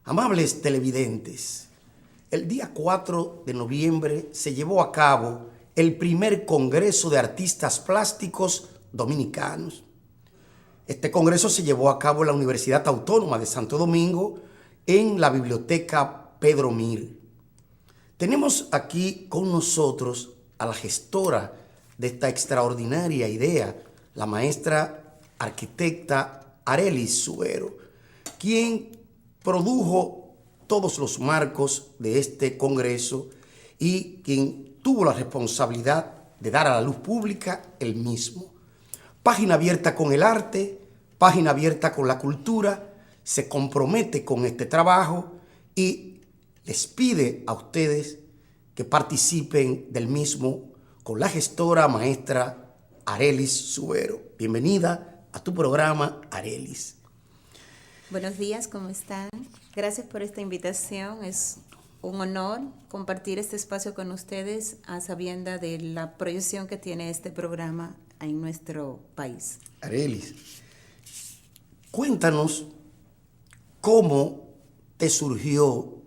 Amables televidentes, el día 4 de noviembre se llevó a cabo el primer Congreso de Artistas Plásticos Dominicanos. Este congreso se llevó a cabo en la Universidad Autónoma de Santo Domingo, en la Biblioteca Pedro Mir. Tenemos aquí con nosotros a la gestora de esta extraordinaria idea, la maestra arquitecta Arelis Suero, quien produjo todos los marcos de este congreso y quien tuvo la responsabilidad de dar a la luz pública el mismo. Página abierta con el arte, página abierta con la cultura, se compromete con este trabajo y les pide a ustedes que participen del mismo con la gestora maestra Arelis Suero. Bienvenida a tu programa, Arelis. Buenos días, ¿cómo están? Gracias por esta invitación. Es un honor compartir este espacio con ustedes a sabienda de la proyección que tiene este programa en nuestro país. Arelis, cuéntanos cómo te surgió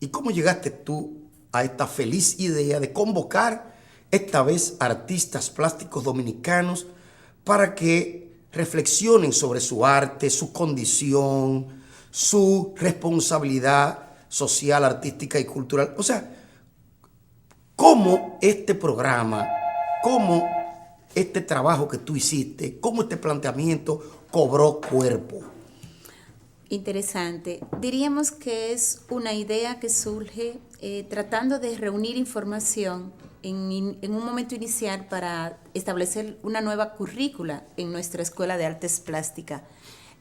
y cómo llegaste tú a esta feliz idea de convocar esta vez artistas plásticos dominicanos para que reflexionen sobre su arte, su condición, su responsabilidad social, artística y cultural. O sea, cómo este programa, cómo este trabajo que tú hiciste, cómo este planteamiento cobró cuerpo. Interesante. Diríamos que es una idea que surge tratando de reunir información en un momento inicial para establecer una nueva currícula en nuestra Escuela de Artes Plásticas,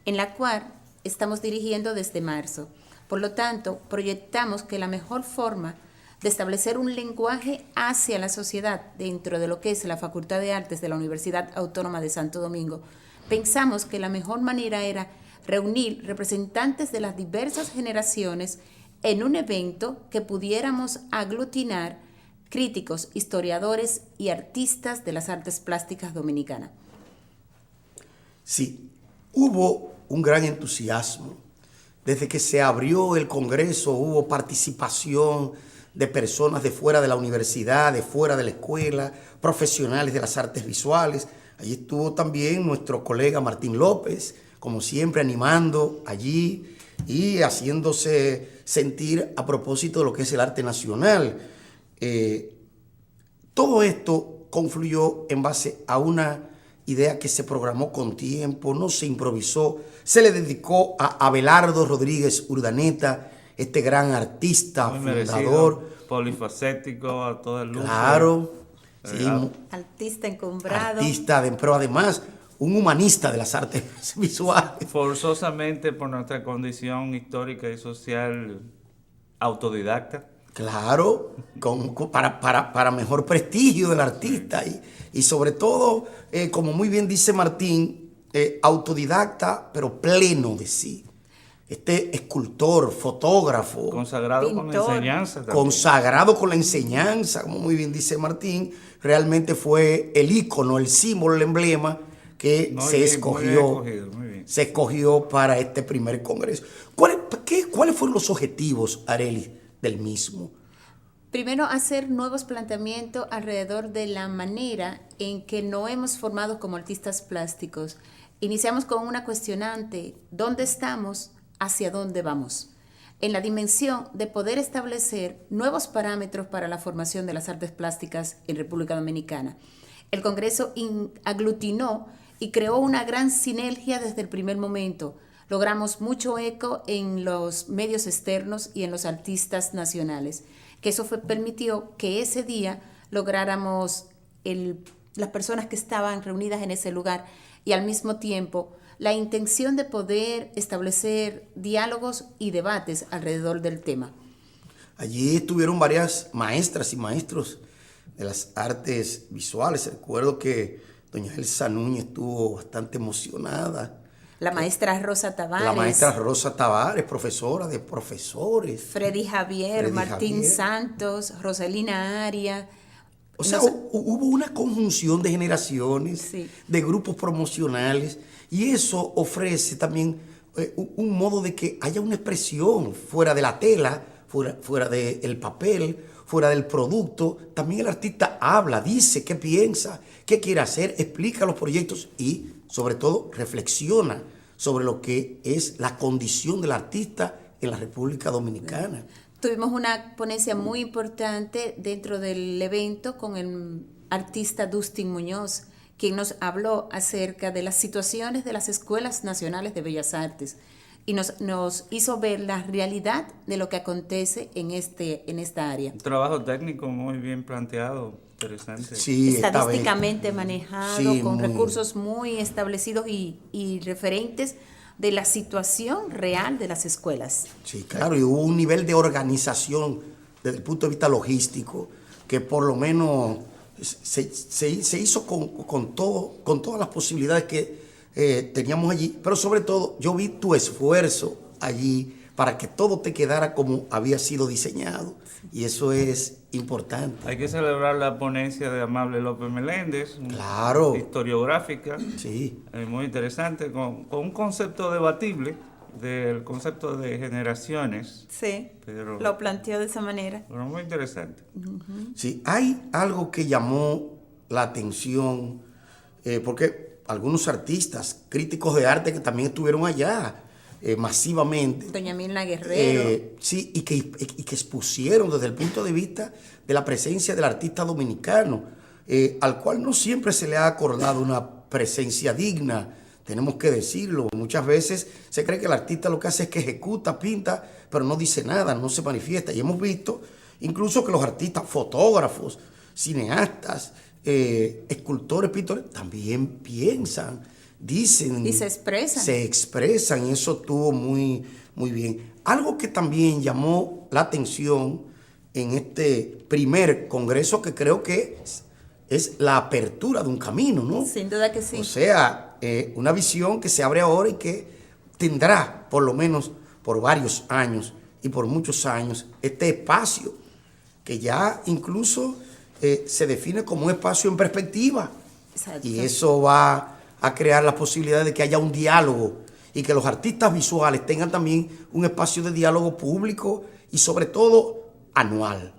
en la cual estamos dirigiendo desde marzo. Por lo tanto, proyectamos que la mejor forma de establecer un lenguaje hacia la sociedad dentro de lo que es la Facultad de Artes de la Universidad Autónoma de Santo Domingo, pensamos que la mejor manera era reunir representantes de las diversas generaciones en un evento que pudiéramos aglutinar críticos, historiadores y artistas de las artes plásticas dominicanas. Sí, hubo un gran entusiasmo. Desde que se abrió el Congreso hubo participación de personas de fuera de la universidad, de fuera de la escuela, profesionales de las artes visuales. Allí estuvo también nuestro colega Martín López, como siempre animando allí y haciéndose sentir a propósito de lo que es el arte nacional. Todo esto confluyó en base a una idea que se programó con tiempo, no se improvisó, se le dedicó a Abelardo Rodríguez Urdaneta, este gran artista, muy fundador. Merecido, polifacético, a toda luz. Claro, sí, Artista encumbrado. Artista, pero además un humanista de las artes visuales. Forzosamente por nuestra condición histórica y social autodidacta. Claro, para mejor prestigio del artista y sobre todo, como muy bien dice Martín, autodidacta pero pleno de sí. Este escultor, fotógrafo. Consagrado pintor, con la enseñanza también. Consagrado con la enseñanza, como muy bien dice Martín, realmente fue el ícono, el símbolo, el emblema que se escogió, se escogió para este primer congreso. ¿Cuáles fueron los objetivos, Arelis, del mismo? Primero, hacer nuevos planteamientos alrededor de la manera en que nos hemos formado como artistas plásticos. Iniciamos con una cuestionante: ¿dónde estamos? ¿Hacia dónde vamos? En la dimensión de poder establecer nuevos parámetros para la formación de las artes plásticas en República Dominicana. El Congreso aglutinó y creó una gran sinergia desde el primer momento. Logramos mucho eco en los medios externos y en los artistas nacionales, que eso permitió que ese día lográramos las personas que estaban reunidas en ese lugar y al mismo tiempo la intención de poder establecer diálogos y debates alrededor del tema. Allí estuvieron varias maestras y maestros de las artes visuales. Recuerdo que doña Elsa Núñez estuvo bastante emocionada. La maestra Rosa Tavares. La maestra Rosa Tavares, profesora de profesores. Freddy Javier, Martín Santos, Roselina Aria. O sea, hubo una conjunción de generaciones, sí, de grupos promocionales, y eso ofrece también un modo de que haya una expresión fuera de la tela, fuera del papel, fuera del producto. También el artista habla, dice qué piensa, qué quiere hacer, explica los proyectos y sobre todo reflexiona sobre lo que es la condición del artista en la República Dominicana. Tuvimos una ponencia muy importante dentro del evento con el artista Dustin Muñoz, quien nos habló acerca de las situaciones de las escuelas nacionales de Bellas Artes y nos hizo ver la realidad de lo que acontece en esta área. Un trabajo técnico muy bien planteado, interesante. Sí, Estadísticamente manejado, sí, con recursos muy establecidos y referentes de la situación real de las escuelas. Sí, claro, y hubo un nivel de organización desde el punto de vista logístico que por lo menos se hizo con todas las posibilidades que teníamos allí, pero sobre todo yo vi tu esfuerzo allí para que todo te quedara como había sido diseñado, y eso es importante. Hay que celebrar la ponencia de Amable López Meléndez, Claro. historiográfica, Sí. muy interesante, con un concepto debatible del concepto de generaciones, Sí, pero lo planteó de esa manera. muy interesante. Sí, hay algo que llamó la atención, porque algunos artistas, críticos de arte que también estuvieron allá masivamente. Doña Mirna Guerrero. Sí, y que expusieron desde el punto de vista de la presencia del artista dominicano, al cual no siempre se le ha acordado una presencia digna. Tenemos que decirlo, muchas veces se cree que el artista lo que hace es que ejecuta, pinta, pero no dice nada, no se manifiesta. Y hemos visto incluso que los artistas, fotógrafos, cineastas, escultores, pintores, también piensan, dicen. Y se expresan. Se expresan, y eso estuvo muy, muy bien. Algo que también llamó la atención en este primer congreso, que creo que es la apertura de un camino, ¿no? Sin duda que sí. O sea, una visión que se abre ahora y que tendrá, por lo menos por varios años y por muchos años, este espacio que ya incluso se define como un espacio en perspectiva. Exacto. Y eso va a crear la posibilidad de que haya un diálogo y que los artistas visuales tengan también un espacio de diálogo público y sobre todo anual.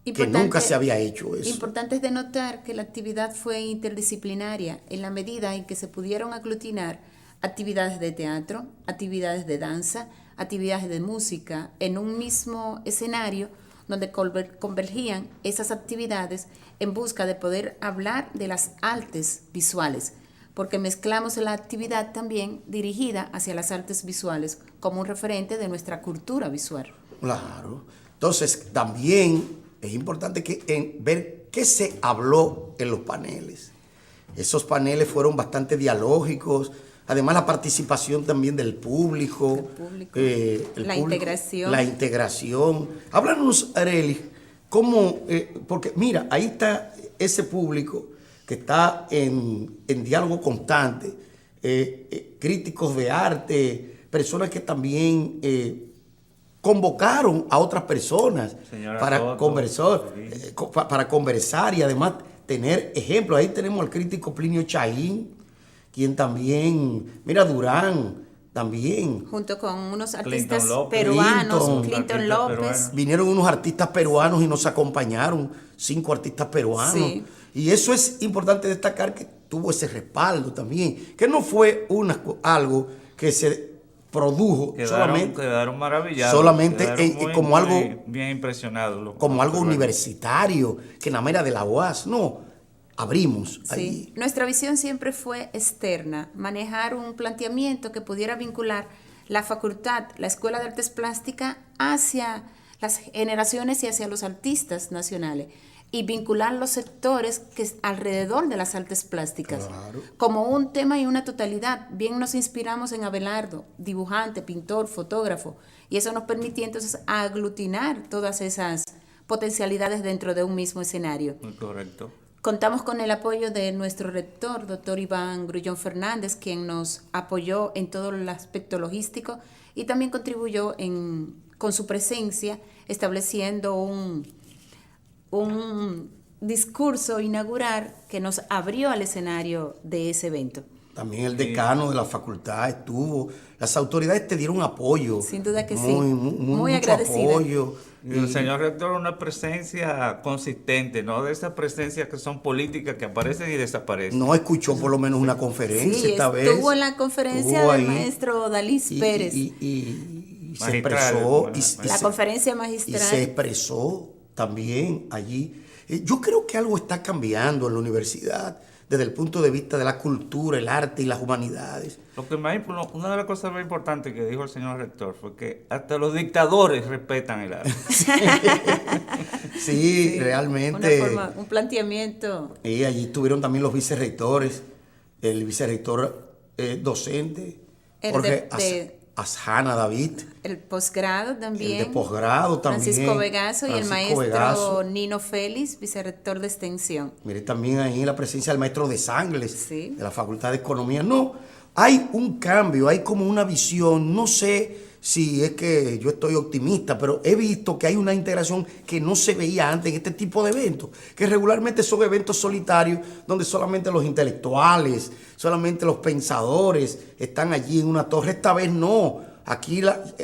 Que nunca se había hecho eso. Importante es de notar que la actividad fue interdisciplinaria en la medida en que se pudieron aglutinar actividades de teatro, actividades de danza, actividades de música en un mismo escenario donde convergían esas actividades en busca de poder hablar de las artes visuales, porque mezclamos la actividad también dirigida hacia las artes visuales como un referente de nuestra cultura visual. Claro. Entonces, también es importante ver qué se habló en los paneles. Esos paneles fueron bastante dialógicos. Además, la participación también del público. Integración. La integración. Háblanos, Arely, cómo, porque mira, ahí está ese público que está en diálogo constante, críticos de arte, personas que también convocaron a otras personas para conversar y además tener ejemplos. Ahí tenemos al crítico Plinio Chaín, quien también, mira, Durán también. Junto con unos artistas Clinton peruanos, Clinton López. Peruano. Vinieron unos artistas peruanos y nos acompañaron 5 artistas peruanos. Sí. Y eso es importante destacar, que tuvo ese respaldo también, que no fue algo que se produjo quedaron maravillados. Solamente como algo bien impresionados. Como algo universitario, que en la mera de la UAS. No, abrimos ahí. Sí. Nuestra visión siempre fue externa, manejar un planteamiento que pudiera vincular la facultad, la Escuela de Artes Plásticas hacia las generaciones y hacia los artistas nacionales, y vincular los sectores que alrededor de las artes plásticas. Claro. Como un tema y una totalidad. Bien nos inspiramos en Abelardo, dibujante, pintor, fotógrafo, y eso nos permitía entonces aglutinar todas esas potencialidades dentro de un mismo escenario. Muy correcto. Contamos con el apoyo de nuestro rector, doctor Iván Grullón Fernández, quien nos apoyó en todo el aspecto logístico y también contribuyó con su presencia, estableciendo un discurso inaugural que nos abrió al escenario de ese evento. También el decano de la facultad estuvo. Las autoridades te dieron apoyo. Sin duda que muy, sí. Muy Muy mucho agradecida. apoyo. Y el señor rector, una presencia consistente, no de esas presencias que son políticas que aparecen y desaparecen. No escuchó por lo menos una conferencia Sí, esta vez. estuvo en la conferencia Estuvo del ahí maestro Dalís Pérez. Y se Magistral, expresó. La conferencia Y magistral. se expresó también allí. Yo creo que algo está cambiando en la universidad desde el punto de vista de la cultura, el arte y las humanidades. Una de las cosas más importantes que dijo el señor rector fue que hasta los dictadores respetan el arte. Sí, realmente. Un planteamiento. Y allí estuvieron también los vicerrectores, el vicerrector docente, El Jorge de Asjana David, el posgrado también. el de posgrado también. Francisco Vegaso y el Francisco maestro Vegaso. Nino Félix, vicerrector de extensión. Mire también ahí la presencia del maestro de Sangles, Sí. de la Facultad de Economía. No, hay un cambio, hay como una visión, no sé si es que yo estoy optimista, pero he visto que hay una integración que no se veía antes en este tipo de eventos, que regularmente son eventos solitarios donde solamente los intelectuales, solamente los pensadores están allí en una torre. Esta vez no, aquí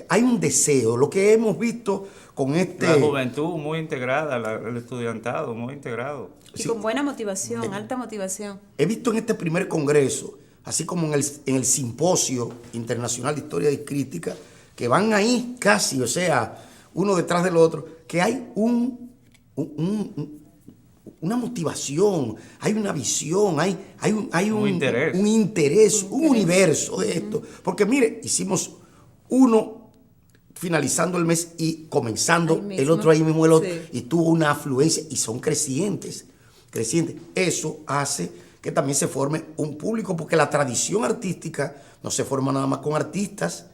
hay un deseo, lo que hemos visto con La juventud muy integrada, el estudiantado muy integrado. Y Sí. con buena motivación, alta motivación. He visto en este primer congreso, así como en el Simposio Internacional de Historia y Crítica, que van ahí casi, o sea, uno detrás del otro, que hay una motivación, hay una visión, hay un interés, un universo de esto. Porque mire, hicimos uno finalizando el mes y comenzando el otro ahí mismo el otro, Sí. y tuvo una afluencia y son crecientes. Eso hace que también se forme un público, porque la tradición artística no se forma nada más con artistas.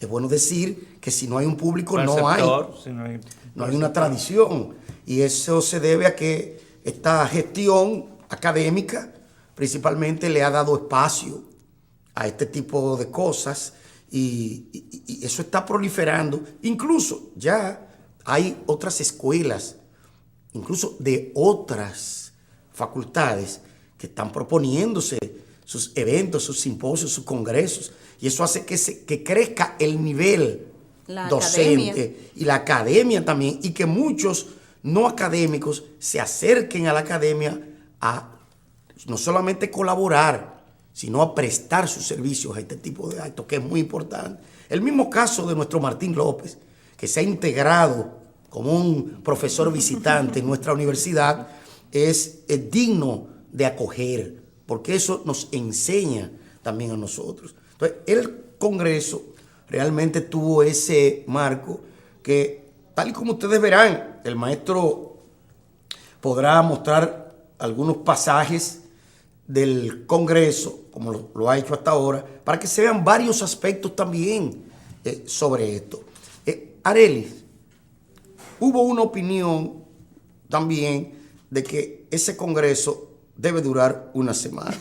Es bueno decir que si no hay un público no hay una tradición, y eso se debe a que esta gestión académica principalmente le ha dado espacio a este tipo de cosas, y eso está proliferando. Incluso ya hay otras escuelas, incluso de otras facultades, que están proponiéndose sus eventos, sus simposios, sus congresos, y eso hace que crezca el nivel docente academia. y la academia también, y que muchos no académicos se acerquen a la academia a no solamente colaborar, sino a prestar sus servicios a este tipo de actos, que es muy importante. El mismo caso de nuestro Martín López, que se ha integrado como un profesor visitante en nuestra universidad, es digno de acoger, porque eso nos enseña también a nosotros. Entonces, el Congreso realmente tuvo ese marco que, tal y como ustedes verán, el maestro podrá mostrar algunos pasajes del Congreso, como lo ha hecho hasta ahora, para que se vean varios aspectos también sobre esto. Arelis, hubo una opinión también de que ese Congreso debe durar una semana.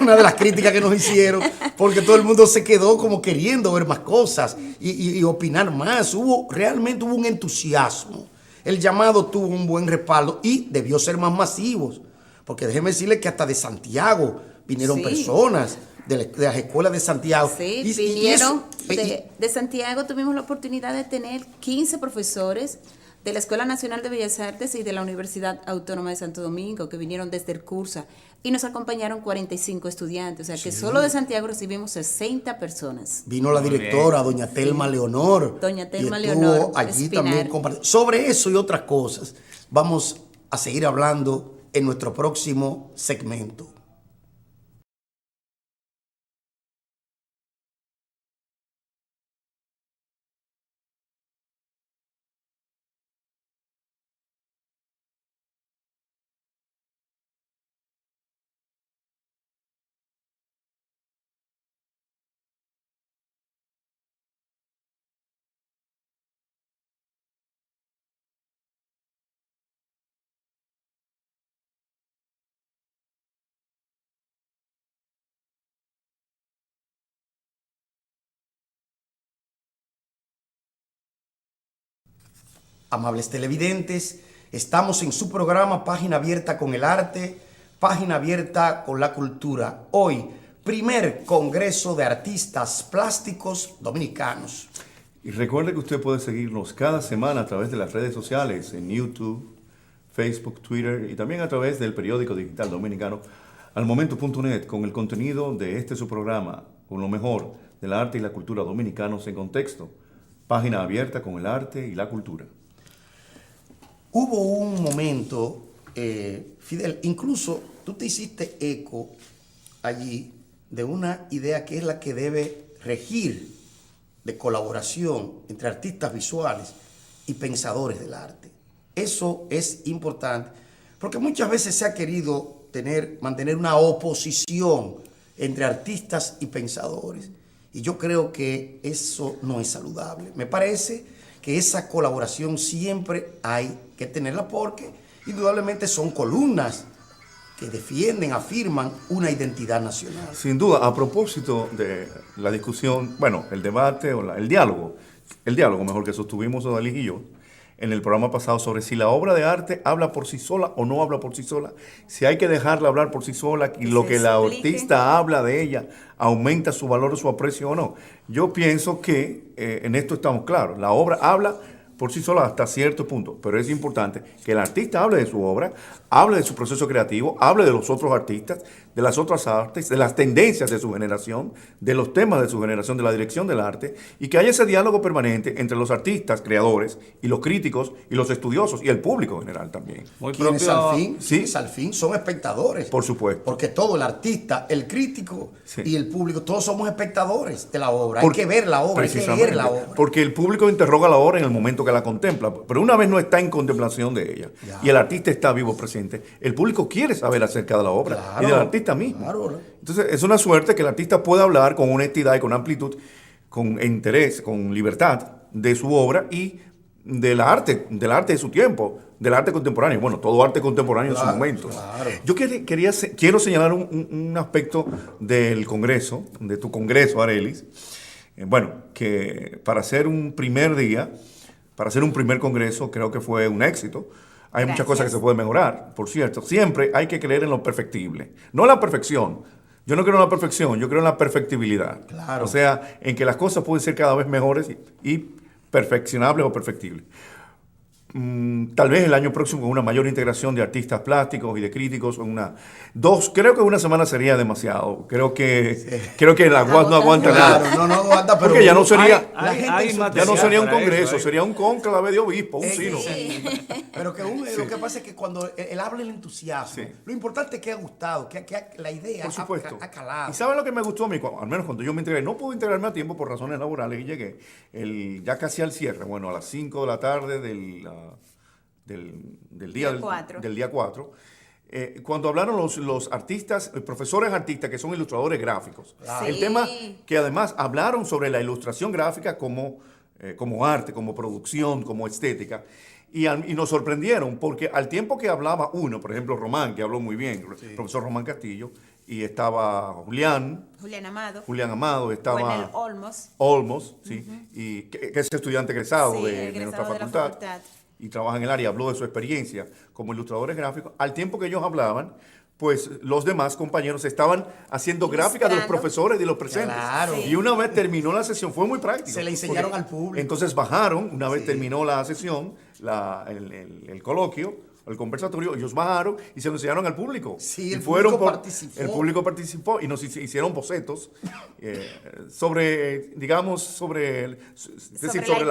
Una de las críticas que nos hicieron, porque todo el mundo se quedó como queriendo ver más cosas y opinar más. Realmente hubo un entusiasmo. El llamado tuvo un buen respaldo y debió ser más masivos, porque déjeme decirle que hasta de Santiago vinieron personas de las escuelas de Santiago. Sí, vinieron de Santiago. Tuvimos la oportunidad de tener 15 profesores de la Escuela Nacional de Bellas Artes y de la Universidad Autónoma de Santo Domingo, que vinieron desde el Cursa, y nos acompañaron 45 estudiantes, o sea que solo de Santiago recibimos 60 personas. Vino la directora, doña Telma Leonor. Doña Telma y estuvo Leonor allí Espinar. también compartiendo. Sobre eso y otras cosas vamos a seguir hablando en nuestro próximo segmento. Amables televidentes, estamos en su programa Página Abierta con el Arte, Página Abierta con la Cultura. Hoy, primer Congreso de Artistas Plásticos Dominicanos. Y recuerde que usted puede seguirnos cada semana a través de las redes sociales, en YouTube, Facebook, Twitter y también a través del periódico digital dominicano almomento.net con el contenido de su programa, con lo mejor del arte y la cultura dominicanos en contexto. Página Abierta con el arte y la cultura. Hubo un momento, Fidel, incluso tú te hiciste eco allí de una idea que es la que debe regir de colaboración entre artistas visuales y pensadores del arte. Eso es importante, porque muchas veces se ha querido mantener una oposición entre artistas y pensadores. Y yo creo que eso no es saludable. Me parece que esa colaboración siempre hay que tenerla porque indudablemente son columnas que defienden, afirman una identidad nacional. Sin duda, a propósito de la discusión, bueno, el debate o el diálogo mejor que sostuvimos Odalis y yo, en el programa pasado sobre si la obra de arte habla por sí sola o no habla por sí sola, si hay que dejarla hablar por sí sola y lo que la artista habla de ella aumenta su valor o su aprecio o no. Yo pienso que en esto estamos claros. La obra habla por sí sola hasta cierto punto, pero es importante que el artista hable de su obra, hable de su proceso creativo, hable de los otros artistas, de las otras artes, de las tendencias de su generación, de los temas de su generación, de la dirección del arte, y que haya ese diálogo permanente entre los artistas, creadores, y los críticos, y los estudiosos, y el público en general también. Quienes al fin son espectadores. Por supuesto. Porque todo, el artista, el crítico y el público, todos somos espectadores de la obra. Porque, hay que ver la obra, hay que leer la obra. Porque el público interroga la obra en el momento que la contempla, pero una vez no está en contemplación de ella, y el artista está vivo presente, el público quiere saber acerca de la obra y del artista mismo. Claro. Entonces es una suerte que el artista pueda hablar con honestidad y con amplitud, con interés, con libertad de su obra y del arte de su tiempo, del arte contemporáneo. Bueno, todo arte contemporáneo en su momento. Claro. Yo quiero señalar un aspecto del Congreso, de tu Congreso, Arelis. Bueno, que para hacer un primer Congreso, creo que fue un éxito. Hay muchas cosas que se pueden mejorar, por cierto. Siempre hay que creer en lo perfectible, no en la perfección. Yo no creo en la perfección, yo creo en la perfectibilidad. Claro. O sea, en que las cosas pueden ser cada vez mejores y perfeccionables o perfectibles. Tal vez el año próximo con una mayor integración de artistas plásticos y de críticos, creo que una semana sería demasiado. Creo que la UAS no aguanta nada. Claro, no aguanta, pero porque ya no sería, hay ya no sería un para congreso, eso, sería un cónclave de obispo, un Sí. sino. Pero que lo que pasa es que cuando él habla el entusiasmo, lo importante es que ha gustado, que la idea Por supuesto. ha calado. ¿Y saben lo que me gustó a mí? Al menos cuando yo me integré, no pude integrarme a tiempo por razones laborales y llegué ya casi al cierre, bueno, a las 5 de la tarde del día 4. Cuando hablaron los artistas, profesores artistas que son ilustradores gráficos. Sí. El tema que además hablaron sobre la ilustración gráfica como arte, como producción, como estética. Y nos sorprendieron porque al tiempo que hablaba uno, por ejemplo Román, que habló muy bien, el profesor Román Castillo, y estaba Julián Amado, estaba Olmos, sí, y que es estudiante egresado de nuestra facultad. Y trabaja en el área, habló de su experiencia como ilustradores gráficos. Al tiempo que ellos hablaban, pues los demás compañeros estaban haciendo gráficas de los profesores y de los presentes. Claro. Y una vez terminó la sesión, fue muy práctico. Se le enseñaron al público. Entonces bajaron, una vez terminó la sesión, el coloquio, el conversatorio, ellos bajaron y se lo enseñaron al público. Sí, el público participó. El público participó y nos hicieron bocetos sobre la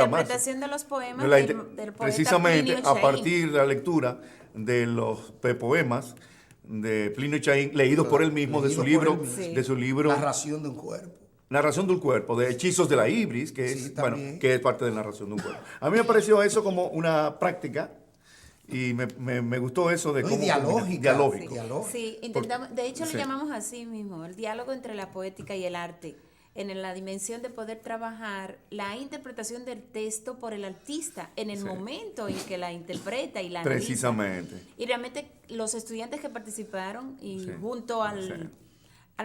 interpretación de los poemas del poeta precisamente Plinio a Chaín. partir de la lectura de los poemas de Plinio Chaín, leídos por él mismo, de su libro. Narración de un cuerpo. Narración de un cuerpo, de Hechizos de la Ibris, que es parte de Narración de un cuerpo. A mí me pareció eso como una práctica y me gustó eso de cómo dialógico. Sí, intentamos, de hecho lo llamamos así mismo, el diálogo entre la poética y el arte, en la dimensión de poder trabajar la interpretación del texto por el artista en el momento en que la interpreta y la analiza. Precisamente. Y realmente los estudiantes que participaron y junto al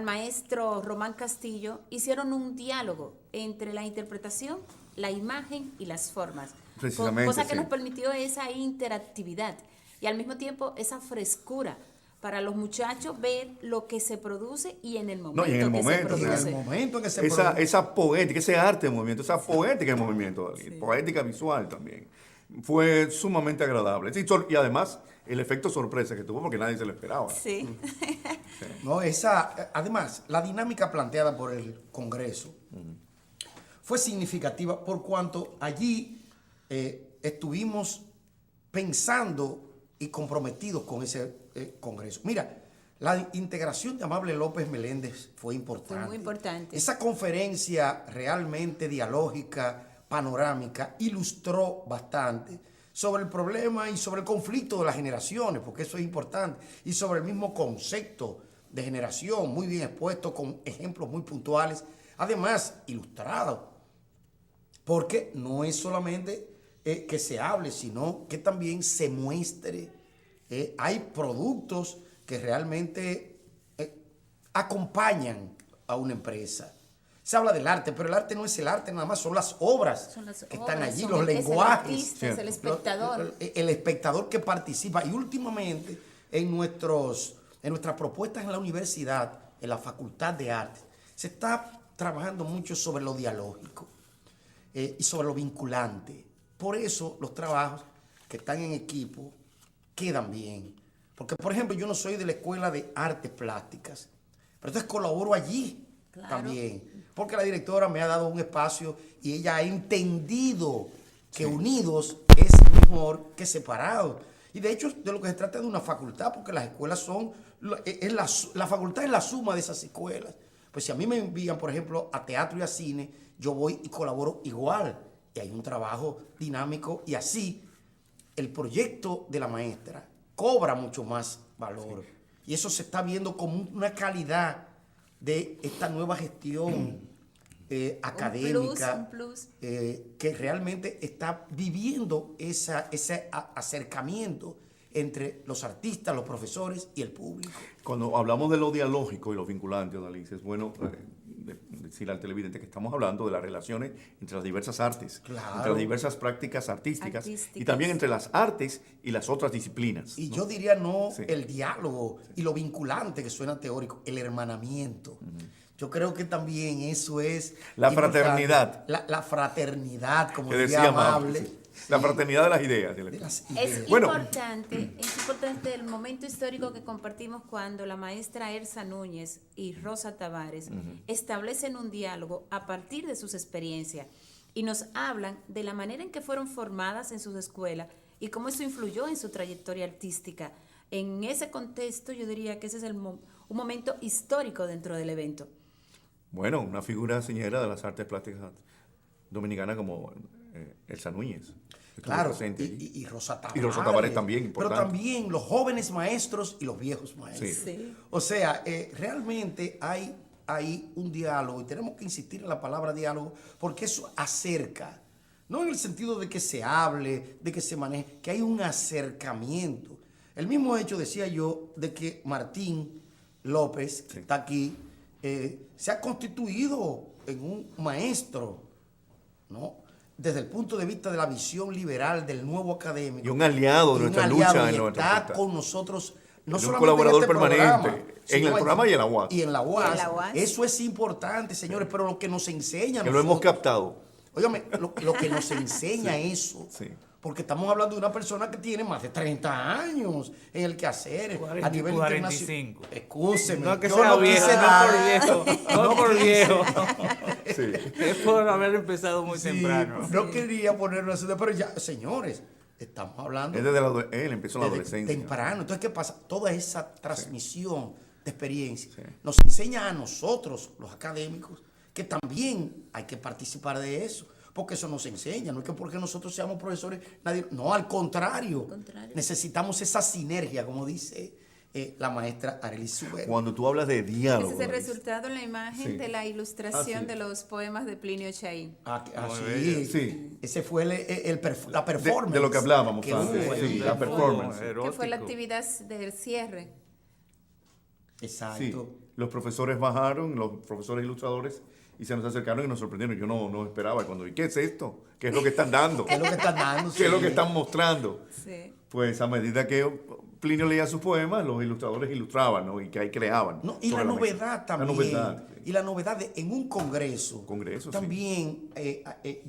maestro Román Castillo hicieron un diálogo entre la interpretación, la imagen y las formas. Precisamente, Cosa que nos permitió esa interactividad y al mismo tiempo esa frescura, para los muchachos ver lo que se produce y en el momento No, y en el que momento, se En produce. el momento que se Esa, produce. esa poética, ese arte de movimiento, esa poética de movimiento, poética visual también, fue sumamente agradable. Sí, y además, el efecto sorpresa que tuvo, porque nadie se lo esperaba. Sí. No, además, la dinámica planteada por el Congreso fue significativa por cuanto allí estuvimos pensando y comprometidos con ese Congreso. Mira, la integración de Amable López Meléndez fue importante. Fue muy importante. Esa conferencia realmente dialógica, panorámica, ilustró bastante sobre el problema y sobre el conflicto de las generaciones, porque eso es importante, y sobre el mismo concepto de generación, muy bien expuesto, con ejemplos muy puntuales, además ilustrado, porque no es solamente que se hable, sino que también se muestre. Hay productos que realmente acompañan a una empresa. Se habla del arte, pero el arte no es el arte, nada más son las obras que están allí, los lenguajes, el espectador. el espectador que participa. Y últimamente en nuestras propuestas en la universidad, en la Facultad de Artes, se está trabajando mucho sobre lo dialógico y sobre lo vinculante. Por eso los trabajos que están en equipo quedan bien. Porque, por ejemplo, yo no soy de la Escuela de Artes Plásticas, pero entonces colaboro allí también. Porque la directora me ha dado un espacio y ella ha entendido que unidos es mejor que separados. Y de hecho, de lo que se trata es de una facultad, porque las escuelas son, la facultad es la suma de esas escuelas. Pues si a mí me envían, por ejemplo, a teatro y a cine, yo voy y colaboro igual. Y hay un trabajo dinámico y así el proyecto de la maestra cobra mucho más valor. Y eso se está viendo como una calidad de esta nueva gestión académica, Un plus. que realmente está viviendo ese acercamiento entre los artistas, los profesores y el público. Cuando hablamos de lo dialógico y lo vinculante, Odalys, es bueno decir al televidente que estamos hablando de las relaciones entre las diversas artes, Claro. entre las diversas prácticas artísticas y también entre las artes y las otras disciplinas. Y ¿no? yo diría no Sí. el diálogo y lo vinculante que suena teórico, el hermanamiento. Yo creo que también eso es... La importante. fraternidad. La fraternidad, como Que diría decía Amable. Amable. La fraternidad de las ideas. De las Es ideas. Bueno. es importante el momento histórico que compartimos cuando la maestra Elsa Núñez y Rosa Tavares establecen un diálogo a partir de sus experiencias y nos hablan de la manera en que fueron formadas en sus escuelas y cómo eso influyó en su trayectoria artística. En ese contexto yo diría que ese es un momento histórico dentro del evento. Bueno, una figura señera de las artes plásticas dominicanas como Elsa Núñez. que estuvo Claro, presente allí. y Rosa Tavares. Y Rosa Tavares también, importante. Pero también los jóvenes maestros y los viejos maestros. Sí. O sea, realmente hay un diálogo y tenemos que insistir en la palabra diálogo porque eso acerca. No en el sentido de que se hable, de que se maneje, que hay un acercamiento. El mismo hecho, decía yo, de que Martín López, que está aquí, se ha constituido en un maestro, ¿no? Desde el punto de vista de la visión liberal del nuevo académico. Y un aliado de Y un nuestra aliado, lucha y en nuestra está facultad. con nosotros, no Es un solamente colaborador en este permanente, programa, en sino el programa y en la UAS. Y en la UAS. Y en la UAS. Eso es importante, señores, pero lo que nos enseña a Que lo hemos nosotros, captado. óigame, lo que nos enseña eso, Sí. porque estamos hablando de una persona que tiene más de 30 años en el quehacer, a nivel 45. internacional. Excúseme, No que yo sea no viejo, quise no dar- por viejo, no por quise. viejo. Sí. Es por haber empezado muy Sí, temprano. no quería ponerlo así, pero ya, señores, estamos hablando Él, él empezó en la desde adolescencia. temprano. Entonces, ¿qué pasa? Toda esa transmisión de experiencia Sí. nos enseña a nosotros, los académicos, que también hay que participar de eso. Porque eso nos enseña, no es que porque nosotros seamos profesores, nadie, no, al contrario. Necesitamos esa sinergia, como dice la maestra Arelis Subero. Cuando tú hablas de diálogo. Ese es el Odalys, resultado en la imagen Sí. de la ilustración Ah, sí. de los poemas de Plinio Chaín. Muy Sí, bello. Sí. Ese fue la performance. de lo que hablábamos que antes, hubo sí, allí. la performance. Que fue la actividad del cierre. Exacto. Sí, los profesores bajaron, los profesores ilustradores, y se nos acercaron y nos sorprendieron. Yo no esperaba. Cuando vi, ¿qué es esto? ¿Qué es lo que están dando? ¿Qué es lo que están dando? ¿Qué es lo Sí. que están mostrando? Sí. Pues a medida que Plinio leía sus poemas, los ilustradores ilustraban, ¿no? Y que ahí creaban. No, y sobre la mesa. novedad también. La novedad. Sí. Y la novedad en un congreso. Congreso, también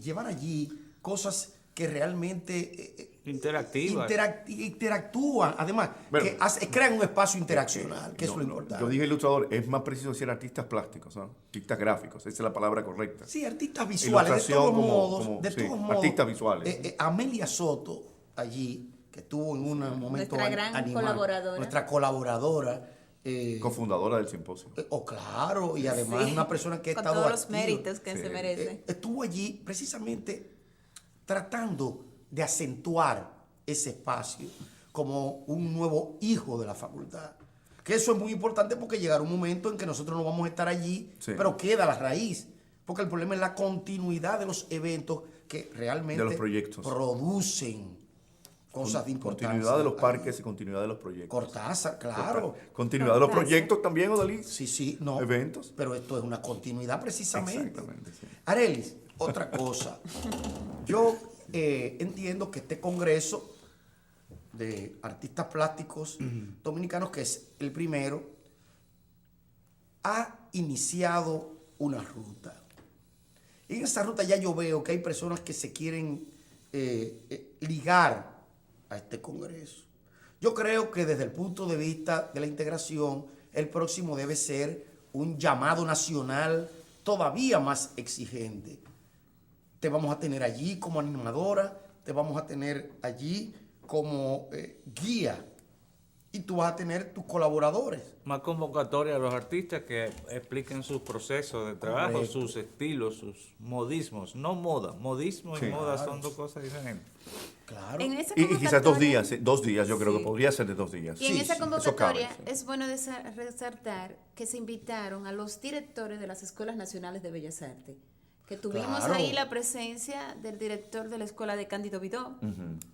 llevar allí cosas que realmente Interactivas. interactúan. Además, Bueno, crean un espacio interaccional, que es lo No, importante. yo dije ilustrador, es más preciso decir artistas plásticos, ¿no? Artistas gráficos, esa es la palabra correcta. Sí, artistas visuales. De Ilustración todos como- modos, como, de sí, todos modos, artistas visuales. Amelia Soto, allí, que estuvo en un momento Nuestra gran animal, colaboradora. nuestra colaboradora. Cofundadora del simposio. Claro, y además Sí, una persona que ha con estado todos los activa. méritos que Sí. se merece. Estuvo allí precisamente tratando de acentuar ese espacio como un nuevo hijo de la facultad. Que eso es muy importante porque llegará un momento en que nosotros no vamos a estar allí, Sí. pero queda la raíz. Porque el problema es la continuidad de los eventos que realmente De los proyectos. producen cosas de importancia. Continuidad de los parques y continuidad de los proyectos. Cortázar, claro. Continuidad de los Cortázar. proyectos también, Odalí. Sí, no. Eventos. Pero esto es una continuidad precisamente. Exactamente, sí. Arelis, otra cosa. Yo entiendo que este congreso de artistas plásticos dominicanos, que es el primero, ha iniciado una ruta. Y en esa ruta ya yo veo que hay personas que se quieren ligar a este congreso. Yo creo que desde el punto de vista de la integración, el próximo debe ser un llamado nacional todavía más exigente. Te vamos a tener allí como animadora, te vamos a tener allí como guía y tú vas a tener tus colaboradores. Más convocatoria a los artistas que expliquen sus procesos de trabajo, Correcto. sus estilos, sus modismos. No moda. Modismo Sí. y moda Claro. son dos cosas diferentes. Claro. En esa Y quizás 2 convocatoria- días, 2 días yo creo Sí. que podría ser de 2 días. Y en Sí, esa sí, eso convocatoria cabe, sí. es bueno resaltar que se invitaron a los directores de las Escuelas Nacionales de Bellas Artes, que tuvimos Claro. ahí la presencia del director de la Escuela de Cándido Vidó,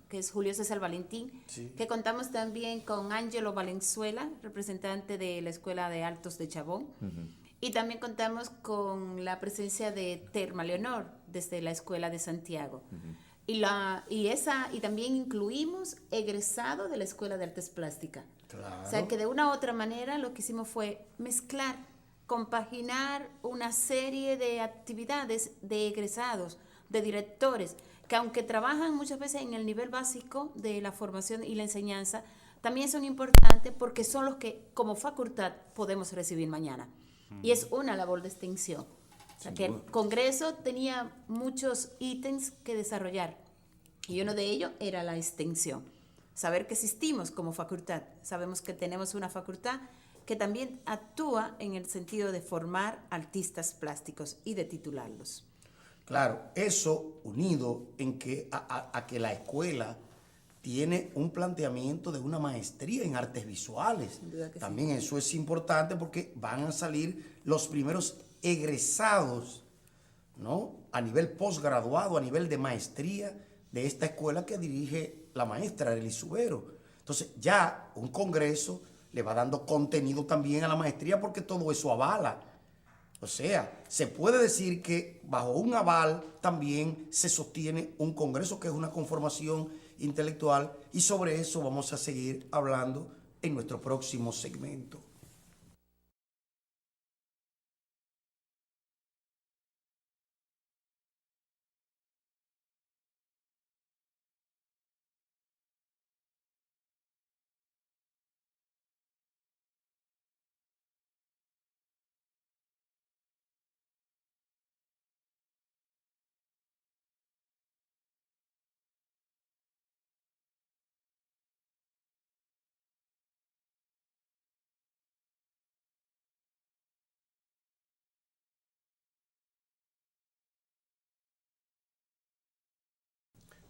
que es Julio César Valentín, Sí. que contamos también con Ángelo Valenzuela, representante de la Escuela de Altos de Chabón, y también contamos con la presencia de Terma Leonor, desde la Escuela de Santiago. Y también incluimos egresado de la Escuela de Artes Plásticas. Claro. O sea que de una u otra manera lo que hicimos fue mezclar, compaginar una serie de actividades de egresados, de directores, que aunque trabajan muchas veces en el nivel básico de la formación y la enseñanza, también son importantes porque son los que como facultad podemos recibir mañana. Y es una labor de extensión. O sea, que el Congreso tenía muchos ítems que desarrollar y uno de ellos era la extensión. Saber que existimos como facultad, sabemos que tenemos una facultad que también actúa en el sentido de formar artistas plásticos y de titularlos. Claro, eso unido en que a que la escuela tiene un planteamiento de una maestría en artes visuales. Sin duda que sí. También eso es importante porque van a salir los primeros egresados, ¿no? A nivel posgraduado, a nivel de maestría de esta escuela que dirige la maestra Arelis Subero. Entonces ya un congreso le va dando contenido también a la maestría porque todo eso avala. O sea, se puede decir que bajo un aval también se sostiene un congreso que es una conformación intelectual y sobre eso vamos a seguir hablando en nuestro próximo segmento.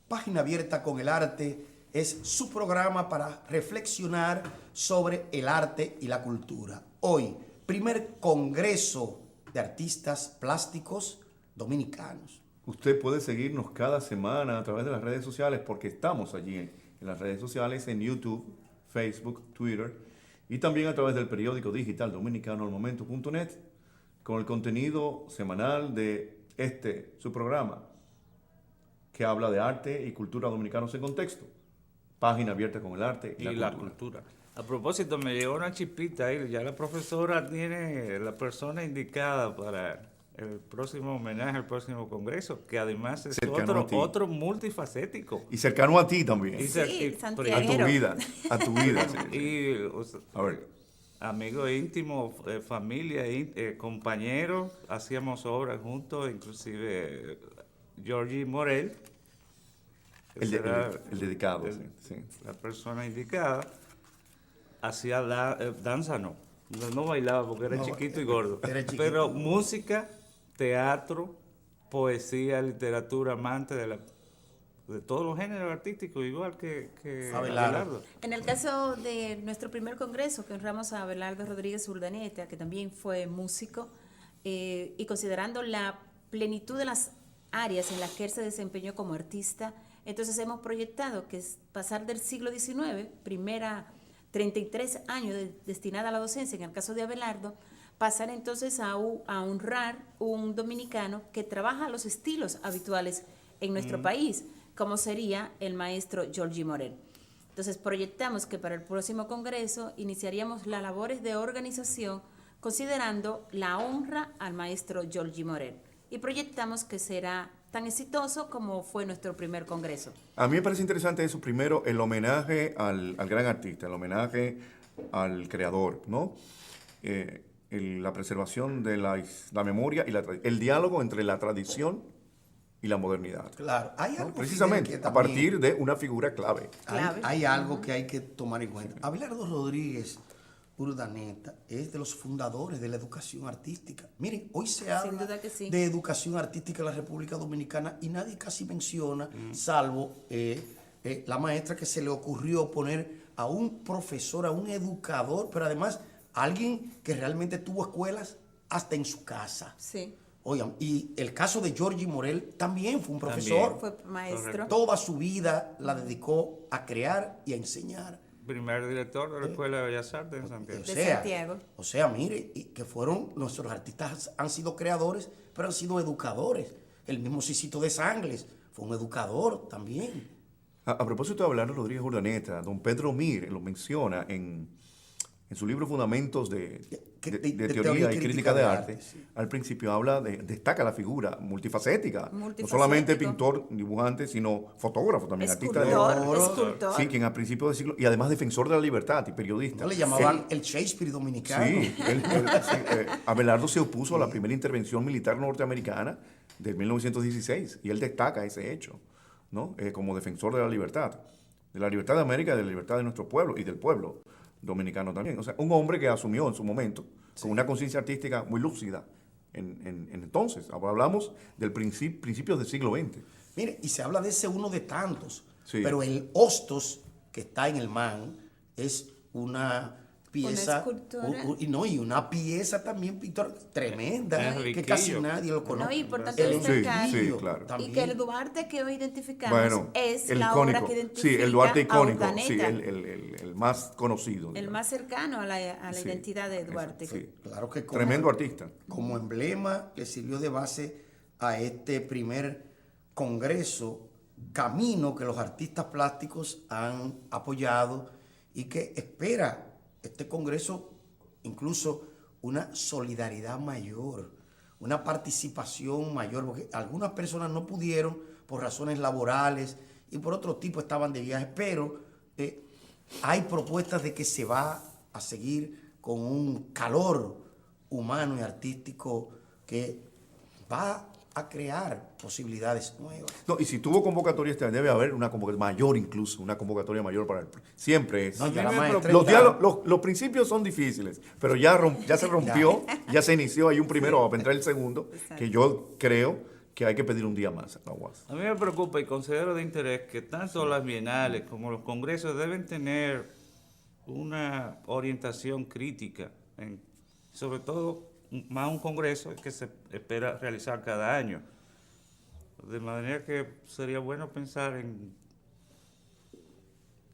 Página Abierta con el Arte es su programa para reflexionar sobre el arte y la cultura. Hoy, primer Congreso de Artistas Plásticos Dominicanos. Usted puede seguirnos cada semana a través de las redes sociales porque estamos allí en las redes sociales, en YouTube, Facebook, Twitter y también a través del periódico digital dominicano almomento.net con el contenido semanal de su programa que habla de arte y cultura dominicanos en contexto. Página abierta con el arte y, la cultura. A propósito, me llegó una chispita ahí, ya la profesora tiene la persona indicada para el próximo homenaje, el próximo congreso, que además es otro multifacético. Y cercano a ti también. Santiaguero. A tu vida. Sí. Y, A ver. Amigo íntimo, familia, compañeros, hacíamos obras juntos, inclusive Georgie Morel. El dedicado, sí. La persona indicada. Hacía danza, no bailaba porque era chiquito y gordo. Pero música, teatro, poesía, literatura, amante de todos los géneros artísticos, igual que Abelardo. En el caso de nuestro primer congreso, que honramos a Abelardo Rodríguez Urdaneta, que también fue músico, y considerando la plenitud de las áreas en las que él se desempeñó como artista, entonces hemos proyectado que es pasar del siglo XIX, primera 33 años destinada a la docencia, en el caso de Abelardo, pasar entonces a honrar un dominicano que trabaja los estilos habituales en nuestro país, como sería el maestro Georgie Morel. Entonces proyectamos que para el próximo congreso iniciaríamos las labores de organización considerando la honra al maestro Georgie Morel, y proyectamos que será tan exitoso como fue nuestro primer congreso. A mí me parece interesante eso, primero el homenaje al gran artista, el homenaje al creador, ¿no? La preservación de la memoria y el diálogo entre la tradición y la modernidad. Claro, hay algo, precisamente que a partir de una figura clave. Hay algo que hay que tomar en cuenta. Abelardo Rodríguez Urdaneta es de los fundadores de la educación artística. Miren, hoy se habla de educación artística en la República Dominicana y nadie casi menciona, salvo la maestra que se le ocurrió poner a un profesor, a un educador, pero además a alguien que realmente tuvo escuelas hasta en su casa. Sí. Oigan, y el caso de Georgie Morel también fue un profesor. Fue maestro. Toda su vida la dedicó a crear y a enseñar. Primer director de la Escuela de Bellas Artes en Santiago. O sea, mire, y que fueron, nuestros artistas han sido creadores, pero han sido educadores. El mismo Cicito de Sangles fue un educador también. A propósito de Abelardo Rodríguez Urdaneta, don Pedro Mir lo menciona en su libro Fundamentos de Teoría y Crítica de Arte. Sí. Al principio destaca la figura multifacética. No solamente pintor, dibujante, sino fotógrafo también, artista de escultor. Sí, quien a principios del siglo, y además defensor de la libertad y periodista. No le llamaban el Shakespeare dominicano. Sí, Abelardo se opuso a la primera intervención militar norteamericana de 1916 y él destaca ese hecho, ¿no? Como defensor de la libertad de América, de la libertad de nuestro pueblo y del pueblo dominicano también. O sea, un hombre que asumió en su momento con una conciencia artística muy lúcida en entonces. Ahora hablamos del principios del siglo XX. Mire, y se habla de ese uno de tantos, sí. Pero el Hostos que está en el MAN es una pieza, y una pieza también pictórica tremenda, que casi nadie lo conoce. No, importante destacar, sí, claro. Y que el Duarte que hoy identificamos es el la icónico, obra que identifica el Duarte icónico, a Urdaneta, el más conocido. El más cercano a la identidad de Duarte. Sí. Claro que tremendo artista. Como emblema le sirvió de base a este primer congreso, camino que los artistas plásticos han apoyado y que espera este congreso incluso una solidaridad mayor, una participación mayor, porque algunas personas no pudieron por razones laborales y por otro tipo estaban de viaje, pero hay propuestas de que se va a seguir con un calor humano y artístico que va a crear posibilidades nuevas. No, y si tuvo convocatoria debe haber una convocatoria mayor, incluso una convocatoria mayor para siempre es. No, los principios son difíciles, pero ya se rompió, ya se inició, hay un primero, va a entrar el segundo, que yo creo que hay que pedir un día más. A mí me preocupa y considero de interés que tanto las bienales como los congresos deben tener una orientación crítica, sobre todo más un congreso que se espera realizar cada año. De manera que sería bueno pensar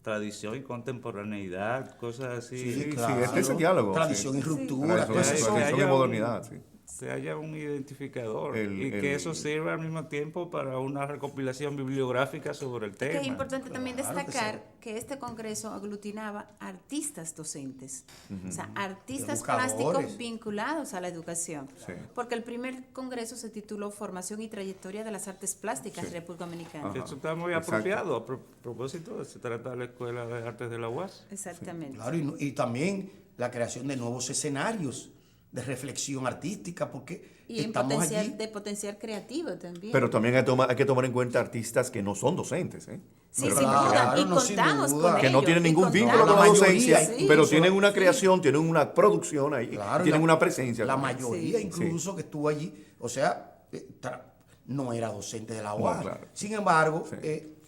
tradición y contemporaneidad, cosas así. Sí, Sí, claro. ese diálogo. Tradición sí. y ruptura. todo eso son- Tradición y modernidad, sí. Que haya un identificador y El- que eso sirva al mismo tiempo para una recopilación bibliográfica sobre el tema. Que es importante también Claro que destacar que este congreso aglutinaba artistas docentes, o sea, artistas Educadores. plásticos vinculados a la educación. Sí. Porque el primer congreso se tituló Formación y Trayectoria de las Artes Plásticas Sí. República Dominicana. Ajá. Eso está muy Exacto. apropiado. A propósito, se trata de la Escuela de Artes de la UAS. Exactamente. Claro, y también la creación de nuevos escenarios de reflexión artística, porque Y en estamos potencial, allí. de potencial creativo también. Pero también hay que tomar en cuenta artistas que no son docentes, ¿eh? Sí, Pero sin Claro, duda. Y no, sin contamos duda. con que no ellos, tienen y ningún vínculo contamos. con la La mayoría, docencia, sí, pero eso, tienen una sí. creación, tienen una producción ahí, Claro, tienen la- una presencia. La también. mayoría Sí. incluso que estuvo allí, o sea, no era docente de la UAS. claro. Sin embargo, Sí.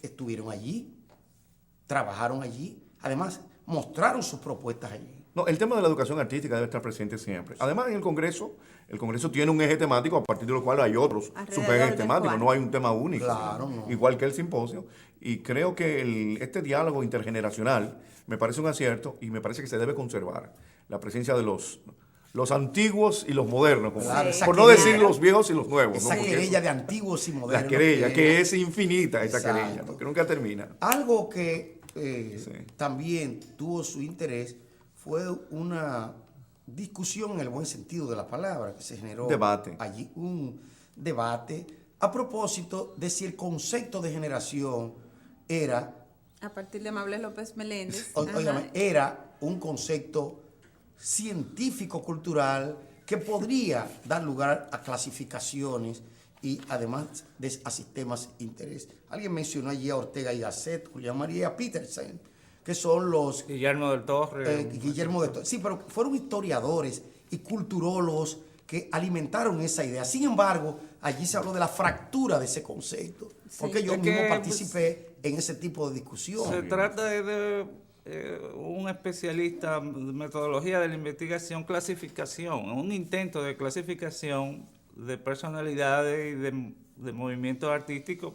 estuvieron allí, trabajaron allí, además mostraron sus propuestas allí. No, el tema de la educación artística debe estar presente siempre. Además, en el Congreso tiene un eje temático a partir de lo cual hay otros Alrededor subejes del temáticos, cual. no hay un tema único. Claro, no. Igual que el simposio. Y creo que este diálogo intergeneracional me parece un acierto y me parece que se debe conservar la presencia de los antiguos y los modernos, como- Claro, esa por no querella. decir los viejos y los nuevos. Esa ¿no? Porque querella eso- de antiguos y modernos. la querella, que es infinita esa Exacto. querella, ¿no? Que nunca termina. Algo que Sí. también tuvo su interés fue una discusión en el buen sentido de la palabra, que se generó Debate. allí un debate a propósito de si el concepto de generación era, A partir de Amable López Meléndez. óigame, ajá. era un concepto científico-cultural que podría dar lugar a clasificaciones y además a sistemas de interés. Alguien mencionó allí a Ortega y Gasset, Julián María Petersen, que son los Guillermo del Torre. Guillermo de Torres. Sí, pero fueron historiadores y culturólogos que alimentaron esa idea. Sin embargo, allí se habló de la fractura de ese concepto, porque yo Es que, mismo pues, participé en ese tipo de discusión. Se trata de un especialista de metodología de la investigación, clasificación, un intento de clasificación de personalidades y de movimientos artísticos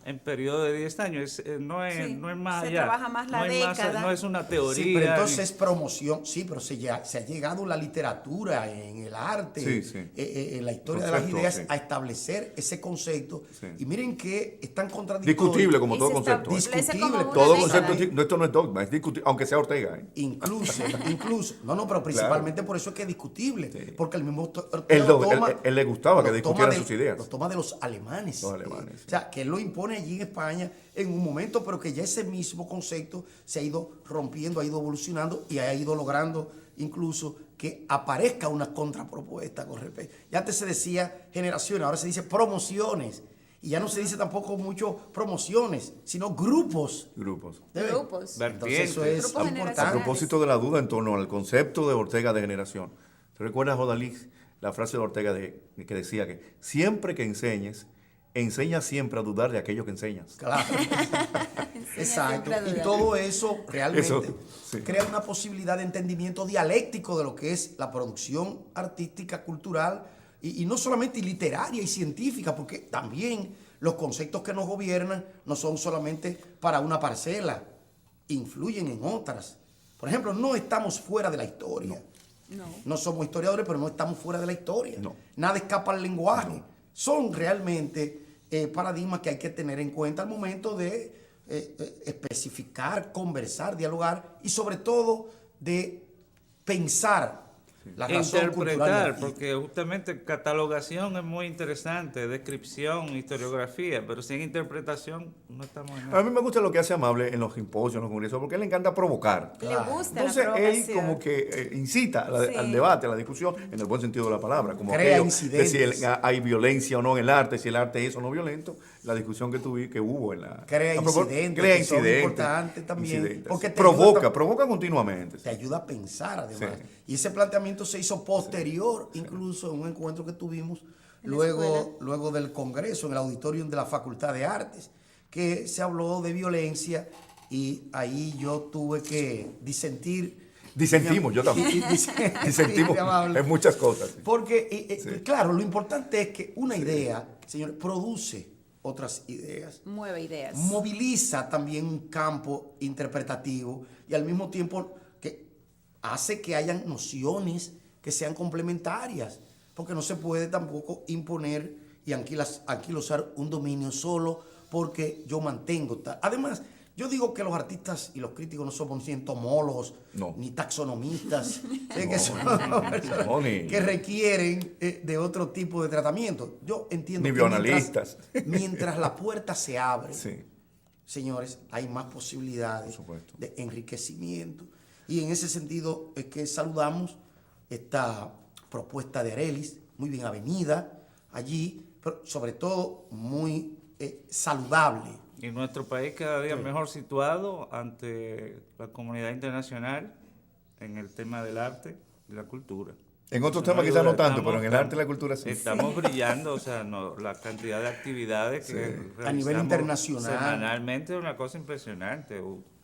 en periodo de 10 años. No es más se allá. trabaja más la no es década. no es una teoría. Sí, pero entonces ni- es promoción, sí, pero se ha llegado en la literatura, en el arte, Sí, sí. En la historia de las Concepto, ideas sí. a establecer ese concepto. Sí. Y miren que es tan contradictorio. Discutible como Y todo se concepto. ¿eh? establece Discutible, como una Todo década. concepto, esto no es dogma, es discutible, aunque sea Ortega. ¿eh? Incluso, no, pero principalmente por eso es que es discutible, porque el mismo Él lo él le gustaba que lo toma discutieran de- sus ideas. Lo toma de los alemanes. Los alemanes, sí. O sea, que él lo impone allí en España en un momento, pero que ya ese mismo concepto se ha ido rompiendo, ha ido evolucionando y ha ido logrando incluso que aparezca una contrapropuesta con respecto. Ya antes se decía generaciones, ahora se dice promociones. Y ya no se dice tampoco mucho promociones, sino grupos. Grupos. ¿Debe? Grupos. Entonces eso es Grupos A importante. propósito de la duda en torno al concepto de Ortega de generación, ¿te recuerdas, Jodalix, la frase de Ortega que decía que siempre que enseñes, enseña siempre a dudar de aquello que enseñas? Claro. Exacto. siempre a Y dudar. todo eso realmente Eso, sí. crea una posibilidad de entendimiento dialéctico de lo que es la producción artística, cultural, y no solamente literaria y científica, porque también los conceptos que nos gobiernan no son solamente para una parcela, influyen en otras. Por ejemplo, no estamos fuera de la historia. No. No somos historiadores, pero no estamos fuera de la historia. No. Nada escapa al lenguaje. Son realmente paradigmas que hay que tener en cuenta al momento de especificar, conversar, dialogar y sobre todo de pensar la razón cultural. y Interpretar, artística. porque justamente catalogación es muy interesante, descripción, historiografía, pero sin interpretación no estamos en A nada. mí me gusta lo que hace Amable en los simposios, en los congresos, porque a él le encanta provocar. Le gusta Entonces la él provocación. como que incita Sí. al debate, a la discusión, en el buen sentido de la palabra, como Crea aquello incidentes. de si hay violencia o no en el arte, si el arte es o no violento, la discusión que hubo en la... Crea a propósito, incidentes, crea que son incidentes, importantes también, incidentes. porque te provoca, ayuda- provoca continuamente. Te ayuda a pensar además. Sí. Y ese planteamiento se hizo posterior, incluso en un encuentro que tuvimos En la escuela. luego del Congreso, en el auditorium de la Facultad de Artes, que se habló de violencia y ahí yo tuve que disentir. Disentimos, yo también. Disentimos Qué amable. en muchas cosas. Sí. Porque, Sí. claro, lo importante es que una idea, señores, produce otras ideas. Mueve ideas. Moviliza también un campo interpretativo y al mismo tiempo que hace que hayan nociones que sean complementarias, porque no se puede tampoco imponer y anquilosar un dominio solo porque yo mantengo tal. Además, yo digo que los artistas y los críticos no somos ni entomólogos, ni taxonomistas, que son personas que requieren de otro tipo de tratamiento. Yo entiendo ni que bioanalistas. mientras la puerta se abre, Sí. señores, hay más posibilidades de enriquecimiento. Y en ese sentido es que saludamos esta propuesta de Arelis, muy bien avenida allí, pero sobre todo muy saludable. Y nuestro país cada día mejor situado ante la comunidad internacional en el tema del arte y la cultura. En otros temas quizás no tanto, pero en el arte y la cultura sí. Estamos brillando, o sea, la cantidad de actividades que a nivel internacional. Semanalmente es una cosa impresionante.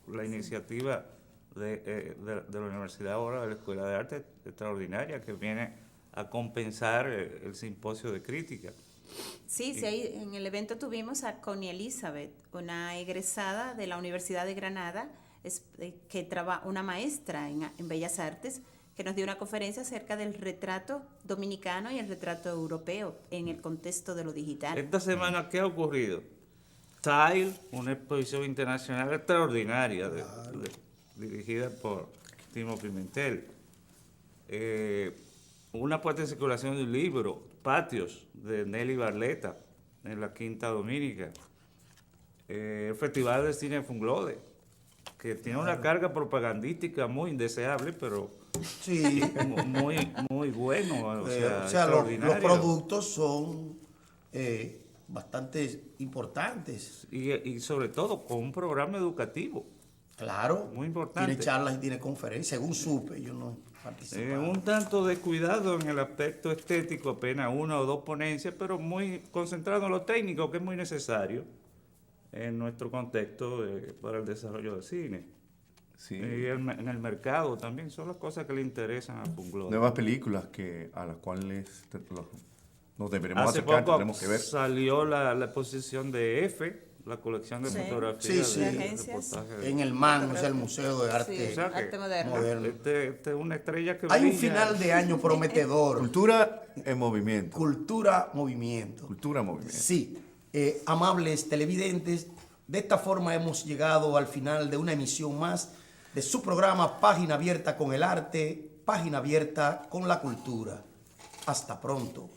La iniciativa de la universidad ahora, de la Escuela de Arte, extraordinaria, que viene a compensar el simposio de crítica. Sí, en el evento tuvimos a Connie Elizabeth, una egresada de la Universidad de Granada, una maestra en Bellas Artes, que nos dio una conferencia acerca del retrato dominicano y el retrato europeo en el contexto de lo digital. Esta semana, ¿qué ha ocurrido? Tile, una exposición internacional extraordinaria dirigida por Timo Pimentel. Una puesta en circulación de un libro, Patios, de Nelly Barletta, en la Quinta Dominica. El Festival de Cine Funglode, que tiene una carga propagandística muy indeseable, pero sí, muy bueno. O sea los productos son bastante importantes. Y sobre todo con un programa educativo. Claro, muy importante. Tiene charlas y tiene conferencias, según supe, yo no participé. Un tanto descuidado en el aspecto estético, apenas 1 o 2 ponencias, pero muy concentrado en lo técnico, que es muy necesario en nuestro contexto para el desarrollo del cine. Sí. Y en el mercado también, son las cosas que le interesan a Funglode. Nuevas películas a las cuales nos deberemos Hace acercar, poco tenemos que ver. Salió la exposición de F, la colección de fotografías de agencias. En el MAN, o sea, el Museo de Arte, arte moderno. Este es una estrella que hay brilla. un final de año prometedor. Cultura en movimiento. Cultura movimiento. Cultura movimiento. Sí, amables televidentes, de esta forma hemos llegado al final de una emisión más de su programa Página Abierta con el Arte, Página Abierta con la Cultura. Hasta pronto.